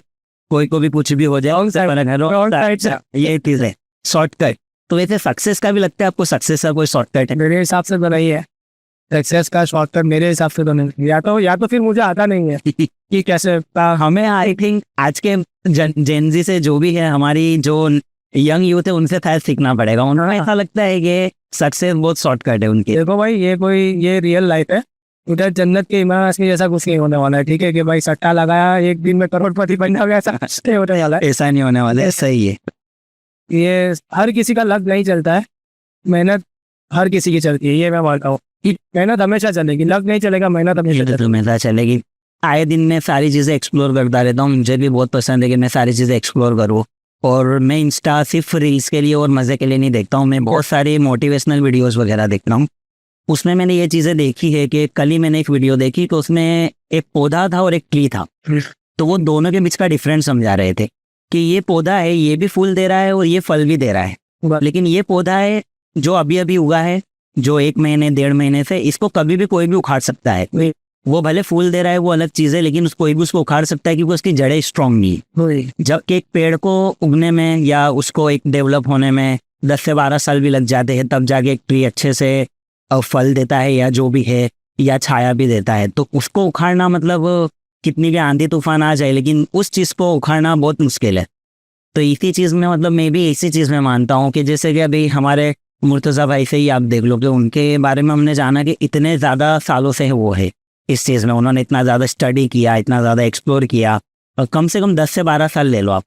कोई को भी कुछ भी हो जाए, ये चीज़ है शॉर्टकट। तो वैसे सक्सेस का भी लगता है आपको, सक्सेस का कोई शॉर्टकट है? मेरे हिसाब से तो नहीं है सक्सेस का शॉर्टकट, मेरे हिसाब से तो नहीं, या तो फिर मुझे आता नहीं है कि कैसे। हमें आई थिंक आज के जेनजी से जो भी है, हमारी जो यंग यूथ है, उनसे शायद सीखना पड़ेगा। उन्हें ऐसा लगता है कि सक्सेस बहुत शॉर्टकट है उनकी। देखो भाई, ये रियल लाइफ है, उधर जन्नत के इमाम के जैसा कुछ नहीं होने वाला है, ठीक है कि भाई सट्टा लगाया एक दिन में करोड़पति बनना होगा, ऐसा नहीं होने वाला है। ऐसा नहीं होने वाला है, सही है। ये हर किसी का लक नहीं चलता है, मेहनत हर किसी की चलती है, ये मैं मानता हूँ। मेहनत हमेशा चलेगी, लक नहीं चलेगा, मेहनत हमेशा चलेगी। आए दिन मैं सारी चीज़ें एक्सप्लोर करता रहता हूँ, मुझे भी बहुत पसंद है कि मैं सारी चीज़ें एक्सप्लोर करूँ। और मैं इंस्टा सिर्फ रील्स के लिए और मज़े के लिए नहीं देखता हूँ, मैं बहुत सारे मोटिवेशनल वीडियोस वगैरह देखता हूँ। उसमें मैंने ये चीज़ें देखी है कि कल ही मैंने एक वीडियो देखी तो उसमें एक पौधा था और एक ट्री था, तो वो दोनों के बीच का डिफरेंस समझा रहे थे कि ये पौधा है, ये भी फूल दे रहा है और ये फल भी दे रहा है, लेकिन ये पौधा है जो अभी अभी उगा है, जो 1 महीने 1.5 महीने से, इसको कभी भी कोई भी उखाड़ सकता है। वो भले फूल दे रहा है वो अलग चीज़ है, लेकिन कोई भी उसको उखाड़ सकता है क्योंकि उसकी जड़ें स्ट्रॉन्ग नहीं है। जबकि एक पेड़ को उगने में या उसको एक डेवलप होने में 10 से 12 साल भी लग जाते हैं, तब जाके एक ट्री अच्छे से फल देता है या जो भी है, या छाया भी देता है। तो उसको उखाड़ना मतलब कितनी भी आंधी तूफान आ जाए, लेकिन उस चीज़ को उखाड़ना बहुत मुश्किल है। तो इसी चीज़ में मतलब मैं भी इसी चीज़ में मानता हूँ कि जैसे कि अभी हमारे मुर्तज़ा भाई से ही आप देख लो कि उनके बारे में हमने जाना कि इतने ज़्यादा सालों से वो है इस चीज़ में, उन्होंने इतना ज़्यादा स्टडी किया, इतना ज़्यादा एक्सप्लोर किया, और कम से कम 10 से 12 साल ले लो आप,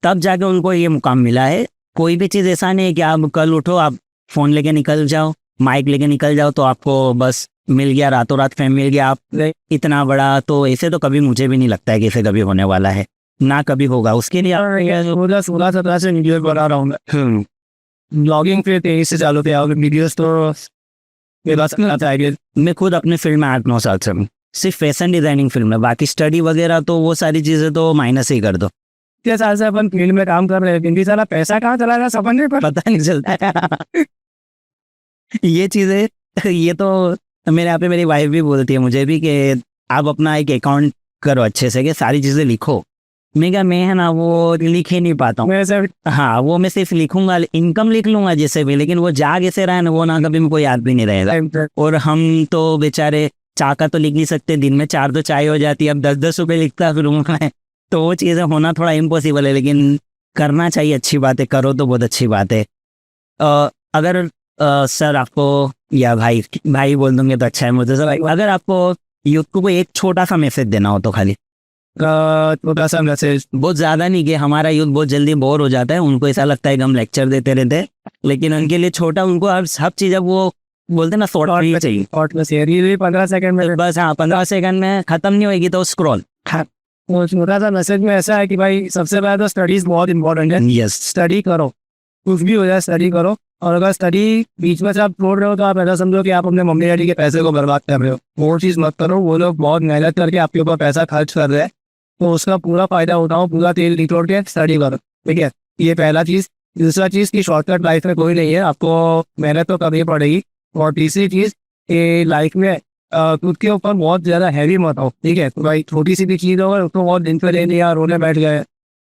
तब जाके उनको ये मुकाम मिला है। कोई भी चीज़ ऐसा नहीं है कि आप कल उठो, आप फ़ोन लेके निकल जाओ, माइक लेके निकल जाओ तो आपको बस मिल गया, रातों रात फेम मिल गया, आप इतना बड़ा। तो ऐसे तो कभी मुझे भी नहीं लगता है कि ऐसे कभी होने वाला है, ना कभी होगा। उसके लिए 16-17 से वीडियो बना रहा हूँ मैं, ब्लॉगिंग फिर 23 से चालू किया, वीडियोस तो मैं खुद अपने फील्ड में 8-9 साल से हूँ, सिर्फ फैशन डिजाइनिंग फील्ड में, बाकी स्टडी वगैरह तो वो सारी चीज़ें तो माइनस ही कर दो। 3 साल से अपन फील्ड में काम कर रहे हैं, क्योंकि सारा पैसा कहाँ चला गया समझ नहीं पता नहीं चलता ये चीज़ें, ये तो मेरे यहाँ पे मेरी वाइफ भी बोलती है मुझे भी कि आप अपना एक अकाउंट करो अच्छे से, कि सारी चीज़ें लिखो। मैं क्या, मैं है ना वो लिख ही नहीं पाता हूँ। हाँ, वो मैं सिर्फ लिखूंगा, इनकम लिख लूंगा जैसे भी, लेकिन वो जा कैसे रहा है ना, वो ना कभी मेरे को याद भी नहीं रहेगा। और हम तो बेचारे चाय का तो लिख नहीं सकते, दिन में 4 तो चाय हो जाती है, अब 10-10 रुपये लिखता फिर मैं, तो वो चीज़ें होना थोड़ा इम्पॉसिबल है, लेकिन करना चाहिए, अच्छी बात है, करो तो बहुत अच्छी बात है। अगर सर आपको, या भाई बोल दूंगे तो अच्छा है मुझे सर, अगर आपको यूथ को कोई एक छोटा सा मैसेज देना हो तो खाली छोटा सा मैसेज। बहुत ज़्यादा नहीं कि हमारा यूथ बहुत जल्दी बोर हो जाता है, उनको ऐसा लगता है कि हम लेक्चर देते रहते हैं, लेकिन उनके लिए छोटा, उनको अब सब चीज़ें वो बोलते हैं ना शॉर्ट में चाहिए। शॉर्ट में शेयर ये 15 सेकंड में बस हाँ, 15 सेकंड में ख़त्म नहीं होगी तो स्क्रॉल। वो छोटा सा मैसेज में ऐसा है कि भाई सबसे पहले तो स्टडीज बहुत इंपॉर्टेंट है। यस। स्टडी करो, कुछ भी हो जाए स्टडी करो। और अगर स्टडी बीच में से आप छोड़ रहे हो तो आप ऐसा समझो कि आप अपने मम्मी डैडी के पैसे को बर्बाद कर रहे हो। वो चीज़ मत करो, वो लोग बहुत मेहनत करके आपके ऊपर पैसा खर्च कर रहे हैं, तो उसका पूरा फायदा उठाओ, पूरा तेल निचोड़ के स्टडी करो, ठीक है। ये पहला चीज़। दूसरा चीज़ की शॉर्टकट लाइफ में कोई नहीं है, आपको मेहनत तो करनी पड़ेगी। और तीसरी चीज़ कि लाइफ में खुद के ऊपर बहुत ज़्यादा हैवी मत हो, ठीक है। तो भाई छोटी सी भी चीज़ होगा उसको बहुत दिन पे ले लिया, रोने बैठ गए,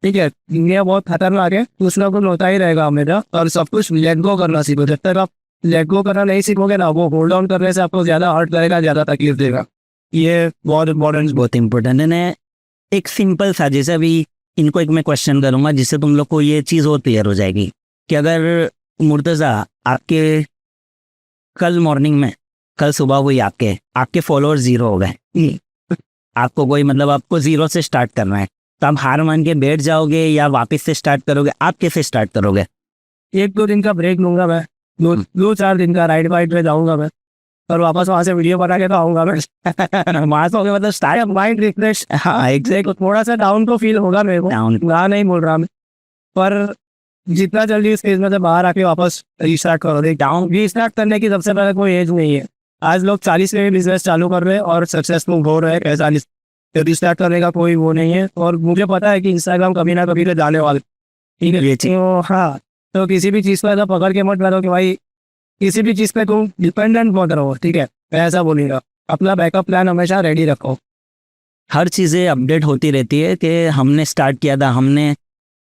ठीक है। दुनिया बहुत खतरनाक है, कुछ ना कुछ होता ही रहेगा हमेशा। और सब कुछ लेट गो करना सीखो। जब तक आप लेट गो करना नहीं सीखोगे ना, वो होल्ड ऑन करने से आपको ज़्यादा हर्ट करेगा, ज़्यादा तकलीफ देगा। ये बहुत इम्पोर्टेंट है। एक सिंपल सा, जैसे अभी इनको एक मैं क्वेश्चन करूंगा जिससे तुम लोग को ये चीज़ और क्लियर हो जाएगी कि अगर मुर्तज़ा आपके कल मॉर्निंग में, कल सुबह हुई आपके फॉलोअर्स 0 हो गए, आपको कोई मतलब आपको 0 से स्टार्ट करना है, तो आप हार मान के बैठ जाओगे या वापस से स्टार्ट करोगे? आप कैसे स्टार्ट करोगे? 1-2 दिन का ब्रेक लूंगा मैं, 2-4 दिन का राइड वाइड पे जाऊंगा मैं, और वापस वहाँ से वीडियो बना के तो आऊंगा मैं। वहाँ से होके मतलब स्टार्ट माइंड रिफ्रेश। हाँ एग्जैक्ट। थोड़ा सा डाउन तो फील होगा मेरे को, ना नहीं बोल रहा मैं, पर जितना जल्दी इस फेज में से बाहर आके वापस रीस्टार्ट करो। देख, डाउन रीस्टार्ट करने की सबसे पहले कोई एज नहीं है। आज लोग 40 में बिजनेस चालू कर रहे हैं और सक्सेसफुल हो रहे हैं, 45 रिस्टार्ट करने का कोई वो नहीं है। और मुझे पता है कि इंस्टाग्राम कभी ना कभी तो जाने वाले, ठीक है। तो हाँ, तो किसी भी चीज़ पर ऐसा पकड़ के मत करो कि भाई किसी भी चीज़ पे तुम डिपेंडेंट मत रहो, ठीक है। मैं ऐसा बोलूँगा, अपना बैकअप प्लान हमेशा रेडी रखो। हर चीज़ें अपडेट होती रहती है कि हमने स्टार्ट किया था,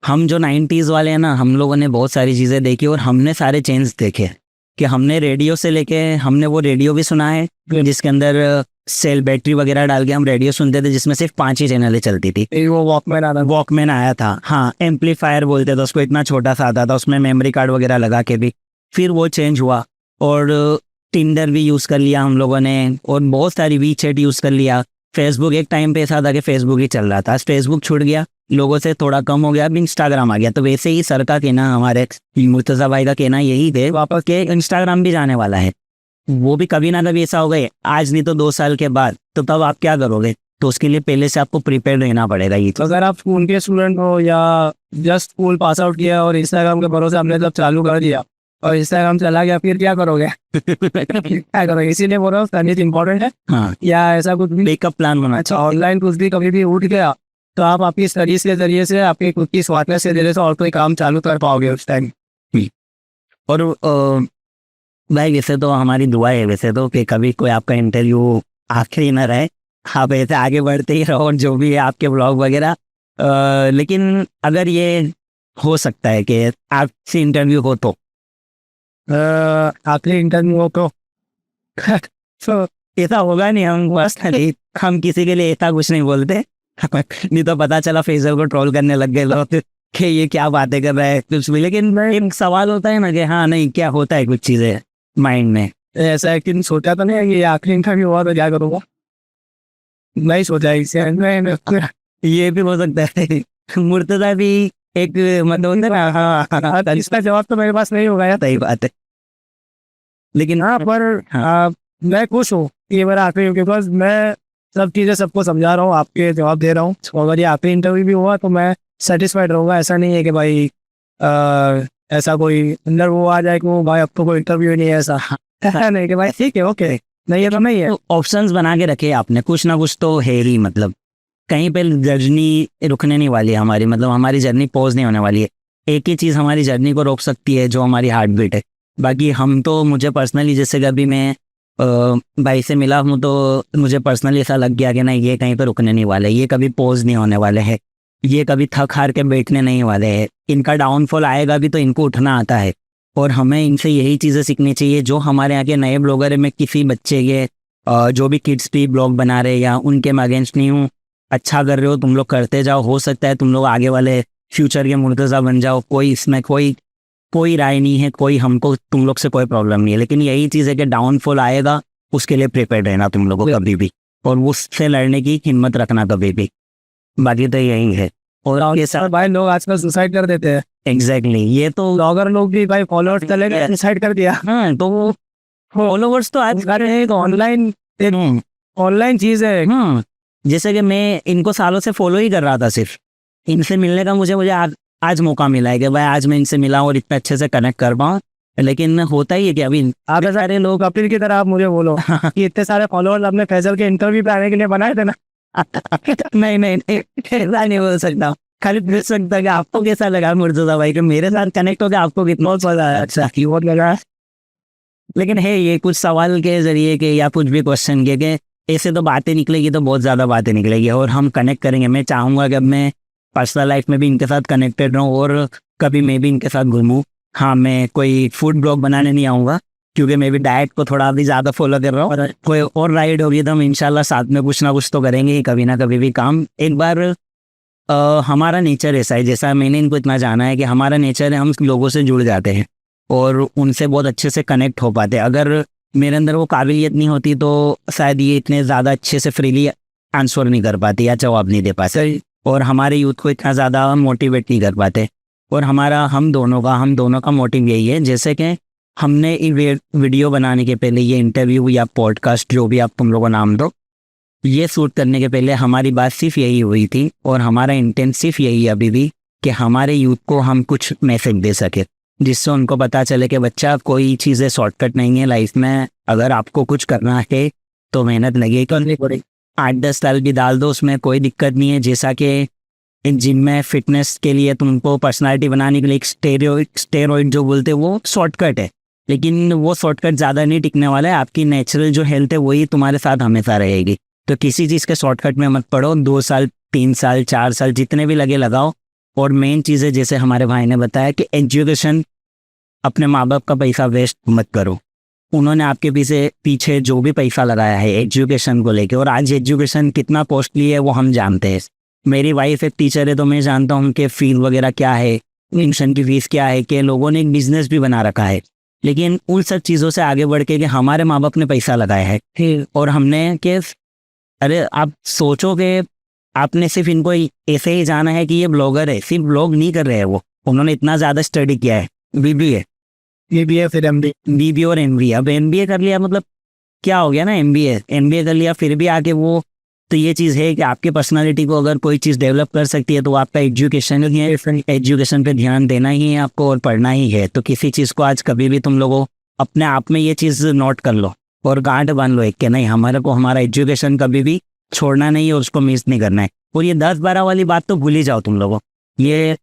हम जो 90s वाले हैं ना, हम लोगों ने बहुत सारी चीज़ें देखी और हमने सारे चेंज देखे कि हमने रेडियो से लेके हमने वो रेडियो भी सुना है जिसके अंदर सेल बैटरी वगैरह डाल के हम रेडियो सुनते थे, जिसमें सिर्फ 5 ही चैनलें चलती थी। वो वॉकमैन आया था, हाँ, एम्पलीफायर बोलते थे उसको, इतना छोटा सा आता था, उसमें मेमोरी कार्ड वगैरह लगा के भी। फिर वो चेंज हुआ और टिंडर भी यूज़ कर लिया हम लोगों ने, और बहुत सारी वी चैट यूज़ कर लिया। फेसबुक एक टाइम पे ऐसा था कि फेसबुक ही चल रहा था, फेसबुक छूट गया, लोगों से थोड़ा कम हो गया, अब इंस्टाग्राम आ गया। तो वैसे ही सर का कहना, हमारे मुर्तज़ा भाई का कहना यही थे वापस के इंस्टाग्राम भी जाने वाला है, वो भी कभी ना कभी ऐसा हो गए, आज नहीं तो 2 साल के बाद। तो तब आप क्या करोगे? तो उसके लिए पहले से आपको प्रिपेयर रहना पड़ेगा। ये तो अगर आप स्कूल के स्टूडेंट हो या जस्ट स्कूल पास आउट किया और इंस्टाग्राम के भरोसे हमने जब चालू कर दिया और इंस्टाग्राम चला गया, फिर क्या करोगे? क्या करोगे? इसीलिए बोल रहा हूँ स्टडीज इंपॉर्टेंट है। हाँ, या ऐसा कुछ भी बैकअप प्लान बना। अच्छा, ऑनलाइन कुछ भी कभी भी उठ गया तो आप आपकी स्टडीज के जरिए से, आपकी खुद की स्मार्टनेस के जरिए से और कोई काम चालू कर पाओगे उस टाइम। और भाई वैसे तो हमारी दुआ है वैसे तो कि कभी कोई आपका इंटरव्यू आखिरी ना रहे, आप ऐसे आगे बढ़ते ही रहो और जो भी है आपके ब्लॉग वगैरह। लेकिन अगर ये हो सकता है कि आपसे इंटरव्यू हो तो आखिरी इंटरव्यू हो तो ऐसा होगा नहीं, हम किसी के लिए ऐसा कुछ नहीं बोलते। नहीं तो पता चला फैजल को ट्रोल करने लग गए लोग कि ये क्या बातें कर रहा है कुछ भी। लेकिन एक सवाल होता है ना कि हाँ नहीं, क्या होता है कुछ चीज़ें माइंड में, ऐसा है कि सोचा तो नहीं है कि आखिरी इंटरव्यू हुआ तो क्या करूँगा, नहीं सोचा इसे। ये भी हो सकता है। मुर्तज़ा भी एक मतलब हाँ, इसका जवाब तो मेरे पास नहीं होगा यार। सही बात है, लेकिन हाँ, पर मैं खुश हूँ ये मेरा आखिरी, बिकॉज मैं सब चीज़ें सबको समझा रहा हूँ, आपके जवाब दे रहा हूँ। अगर ये आखिरी इंटरव्यू भी हुआ तो मैं सेटिस्फाइड रहूँगा। ऐसा नहीं है कि भाई ऐसा कोई अंदर वो आ जाए कि वो भाई अब तो कोई इंटरव्यू नहीं है, ऐसा नहीं कि भाई ठीक है ओके, नहीं ये तो नहीं है। ऑप्शंस बना के रखे आपने, कुछ ना कुछ तो है ही, मतलब कहीं पे जर्नी रुकने नहीं वाली है हमारी, मतलब हमारी जर्नी पॉज नहीं होने वाली है। एक ही चीज़ हमारी जर्नी को रोक सकती है, जो हमारी हार्ट बीट है। बाकी हम तो, मुझे पर्सनली जैसे कभी मैं भाई से मिला हूँ तो मुझे पर्सनली ऐसा लग गया कि नहीं, ये कहीं पर रुकने नहीं वाले, ये कभी पॉज नहीं होने वाले हैं, ये कभी थक हार के बैठने नहीं वाले हैं। इनका डाउनफॉल आएगा भी तो इनको उठना आता है, और हमें इनसे यही चीज़ें सीखनी चाहिए। जो हमारे यहाँ के नए ब्लॉगर है, मैं किसी बच्चे के जो भी किड्स भी ब्लॉग बना रहे या उनके मैं अगेंस्ट नहीं हूँ, अच्छा कर रहे हो तुम लोग, करते जाओ, हो सकता है तुम लोग आगे वाले फ्यूचर के मुर्तज़ा बन जाओ। कोई इसमें कोई राय नहीं है, कोई हमको तुम लोग से कोई प्रॉब्लम नहीं है। लेकिन यही चीज़ है कि डाउनफॉल आएगा, उसके लिए प्रिपेयर रहना तुम लोगों को कभी भी, और उससे लड़ने की हिम्मत रखना कभी भी। बाकी तो यही है। और ये सब भाई लोग आजकल सुसाइड कर देते हैं, एग्जैक्टली ये तो ब्लॉगर लोग भी भाई फॉलोअर्स चले गए सुसाइड कर दिया। हाँ, तो वो फॉलोवर्स तो आज एक ऑनलाइन चीज है। जैसे कि मैं इनको सालों से फॉलो ही कर रहा था, सिर्फ इनसे मिलने का मुझे आज मौका मिला है कि भाई आज मैं इनसे मिला और इतने अच्छे से कनेक्ट कर पाऊँ। लेकिन होता ही है कि अभी आप सारे लोग अपील की तरह आप मुझे बोलो कि इतने सारे फॉलोअर्स अपने फैजल के इंटरव्यू पे आने के लिए बनाए थे ना। नहीं, ऐसा नहीं बोल सकता। खाली पूछ सकता कि आपको कैसा लगा मुर्तजा भाई के मेरे साथ कनेक्ट हो गया, आपको कितना मजा आया? अच्छा, बहुत लगा। लेकिन है ये कुछ सवाल के जरिए के या कुछ भी क्वेश्चन के ऐसे तो बातें निकलेगी, तो बहुत ज़्यादा बातें निकलेगी और हम कनेक्ट करेंगे। मैं चाहूँगा कि अब मैं पर्सनल लाइफ में भी इनके साथ कनेक्टेड रहूँ और कभी मैं भी इनके साथ घूमूँ। हाँ, मैं कोई फूड ब्लॉग बनाने नहीं आऊँगा क्योंकि मैं भी डाइट को थोड़ा भी ज़्यादा फॉलो कर रहा हूँ। कोई और राइड होगी तो हम इंशाल्लाह साथ में कुछ ना कुछ तो करेंगे ही, कभी ना कभी भी काम। एक बार हमारा नेचर ऐसा है, जैसा मैंने इनको इतना जाना है कि हमारा नेचर है हम लोगों से जुड़ जाते हैं और उनसे बहुत अच्छे से कनेक्ट हो पाते हैं। अगर मेरे अंदर वो काबिलियत नहीं होती तो शायद ये इतने ज़्यादा अच्छे से फ्रीली आंसर नहीं कर पाती या जवाब नहीं दे पाते और हमारे यूथ को इतना ज़्यादा मोटिवेट नहीं कर पाते। और हम दोनों का मोटिव यही है, जैसे कि हमने वीडियो बनाने के पहले, ये इंटरव्यू या पॉडकास्ट जो भी आप तुम लोगों नाम दो, ये शूट करने के पहले हमारी बात सिर्फ यही हुई थी और हमारा इंटेंट सिर्फ यही है अभी भी कि हमारे यूथ को हम कुछ मैसेज दे सके, जिससे उनको पता चले कि बच्चा कोई चीज़ें शॉर्टकट नहीं है लाइफ में। अगर आपको कुछ करना है तो मेहनत लगे, करनी पड़ेगी। 8-10 साल भी डाल दो, उसमें कोई दिक्कत नहीं है। जैसा कि जिम में फिटनेस के लिए तुमको पर्सनालिटी बनाने के लिए एक स्टेरॉइड जो बोलते हैं वो शॉर्टकट है, लेकिन वो शॉर्टकट ज़्यादा नहीं टिकने वाला है। आपकी नेचुरल जो हेल्थ है वही तुम्हारे साथ हमेशा रहेगी। तो किसी चीज़ के शॉर्टकट में मत पड़ो। 2 साल 3 साल 4 साल जितने भी लगे लगाओ। और मेन चीज़ है, जैसे हमारे भाई ने बताया कि एजुकेशन, अपने माँ बाप का पैसा वेस्ट मत करो। उन्होंने आपके पीछे जो भी पैसा लगाया है एजुकेशन को लेके, और आज एजुकेशन कितना कॉस्टली है वो हम जानते हैं। मेरी वाइफ एक टीचर है तो मैं जानता हूँ उनके फीस वगैरह क्या है, ट्यूशन की फीस क्या है, कि लोगों ने एक बिजनेस भी बना रखा है। लेकिन उन सब चीज़ों से आगे बढ़ के कि हमारे माँ बाप ने पैसा लगाया है और हमने कि अरे आप सोचो कि आपने सिर्फ इनको ऐसे ही जाना है कि ये ब्लॉगर है, सिर्फ ब्लॉग नहीं कर रहे हैं वो, उन्होंने इतना ज़्यादा स्टडी किया है, बीबीए फिर बीबीए और एमबीए। अब एमबीए कर लिया मतलब क्या हो गया ना, एमबीए कर लिया फिर भी आगे वो, तो ये चीज़ है कि आपके पर्सनालिटी को अगर कोई चीज़ डेवलप कर सकती है तो आपका एजुकेशन ही है। एजुकेशन पे ध्यान देना ही है आपको और पढ़ना ही है। तो किसी चीज़ को आज कभी भी तुम लोगों अपने आप में ये चीज़ नोट कर लो और गांठ बांध लो एक कि नहीं, हमारे को हमारा एजुकेशन कभी भी छोड़ना नहीं है और उसको मिस नहीं करना है। और ये 10-12 वाली बात तो भूल ही जाओ तुम लोगों। ये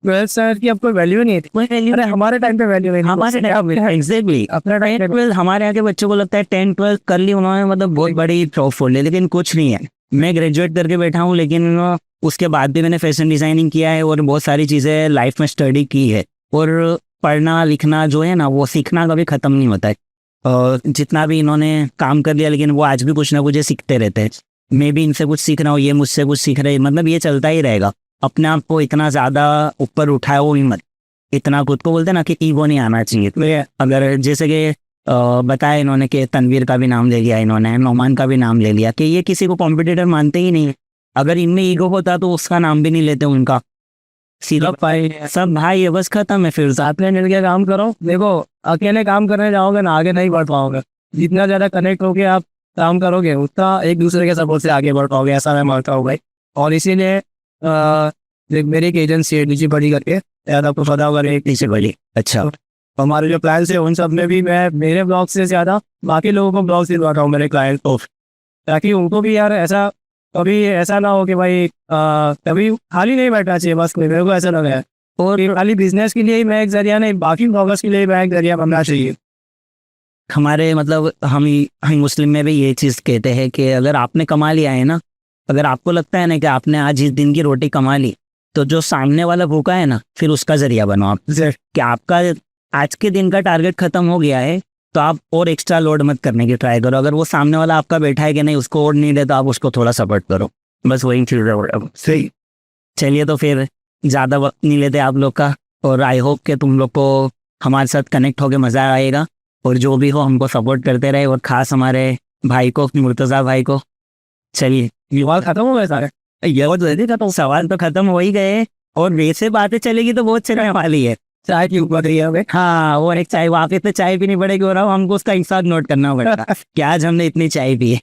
12 साल की अब कोई वैल्यू नहीं थी, कोई वैल्यू नहीं। हमारे टाइम पे वैल्यू नहीं, हमारे टाइम एग्जैक्टली अपना 10-12 हमारे यहाँ के बच्चों को लगता है 10-12 कर ली उन्होंने मतलब बहुत बड़ी टॉप फोड़ ली, लेकिन कुछ नहीं है। मैं ग्रेजुएट करके बैठा हूँ, लेकिन उसके बाद भी मैंने फैशन डिज़ाइनिंग किया है और बहुत सारी चीज़ें लाइफ में स्टडी की है। और पढ़ना लिखना जो है ना, वो सीखना कभी ख़त्म नहीं होता है। और जितना भी इन्होंने काम कर लिया, लेकिन वो आज भी कुछ ना कुछ सीखते रहते हैं। मैं भी इनसे कुछ सीख रहा हूँ, ये मुझसे कुछ सीख रहे हैं, मतलब ये चलता ही रहेगा। अपने आप को इतना ज़्यादा ऊपर उठाए वो हिम्मत, इतना खुद को बोलते ना कि ईगो नहीं आना चाहिए। तो अगर जैसे कि बताया इन्होंने कि तनवीर का भी नाम ले लिया, इन्होंने नौमान का भी नाम ले लिया, कि ये किसी को कॉम्पिटिटर मानते ही नहीं। अगर इनमें ईगो होता तो उसका नाम भी नहीं लेते उनका, सीधा सब भाई है, बस खत्म है। फिर साथ में मिलकर काम करो। देखो अकेले काम करने जाओगे ना आगे नहीं बढ़ पाओगे, जितना ज़्यादा कनेक्ट होके आप काम करोगे उतना एक दूसरे के सपोर्ट से आगे बढ़ पाओगे, ऐसा मैं मानता हूँ भाई। और इसीलिए मेरी एक एजेंसी है नीचे बड़ी करके, शायद आपको पता होगा, एक नीचे बड़ी। अच्छा, हमारे जो प्लान्स है उन सब में भी मैं मेरे ब्लॉग से ज़्यादा बाकी लोगों को ब्लॉग दिलवाता हूँ, मेरे क्लाइंट को, ताकि उनको भी यार ऐसा कभी ऐसा ना हो कि भाई कभी खाली नहीं बैठना चाहिए बस कोई, मेरे को ऐसा लगा है। और खाली बिजनेस के लिए ही मैं एक जरिया नहीं, बाकी ब्लॉगर्स के लिए मैं एक जरिया बनना चाहिए। हमारे मतलब हम मुस्लिम में भी ये चीज़ कहते हैं कि अगर आपने कमा लिया है ना, अगर आपको लगता है ना कि आपने आज इस दिन की रोटी कमा ली, तो जो सामने वाला भूखा है ना, फिर उसका जरिया बनो आप। कि आपका आज के दिन का टारगेट खत्म हो गया है तो आप और एक्स्ट्रा लोड मत करने की ट्राई करो। अगर वो सामने वाला आपका बैठा है कि नहीं, उसको और नहीं दे तो आप उसको थोड़ा सपोर्ट करो, बस वही चीज़ है। सही, चलिए तो फिर ज़्यादा वक्त नहीं लेते आप लोग का, और आई होप कि तुम लोग को हमारे साथ कनेक्ट होकर मज़ा आएगा, और जो भी हो हमको सपोर्ट करते रहे, और ख़ास हमारे भाई को, मुर्तज़ा भाई को। चलिए, विवाद खत्म हो गया सारे। ये बहुत जल्दी था, तो सवाल तो खत्म हो ही गए, और वैसे बातें चलेगी तो बहुत चलने वाली है। चाय की ऊपर रही है हमें। हाँ, और एक चाय वापस से चाय पीनी पड़ेगी, और अब हमको उसका हिसाब नोट करना पड़ेगा कि आज हमने इतनी चाय पी है।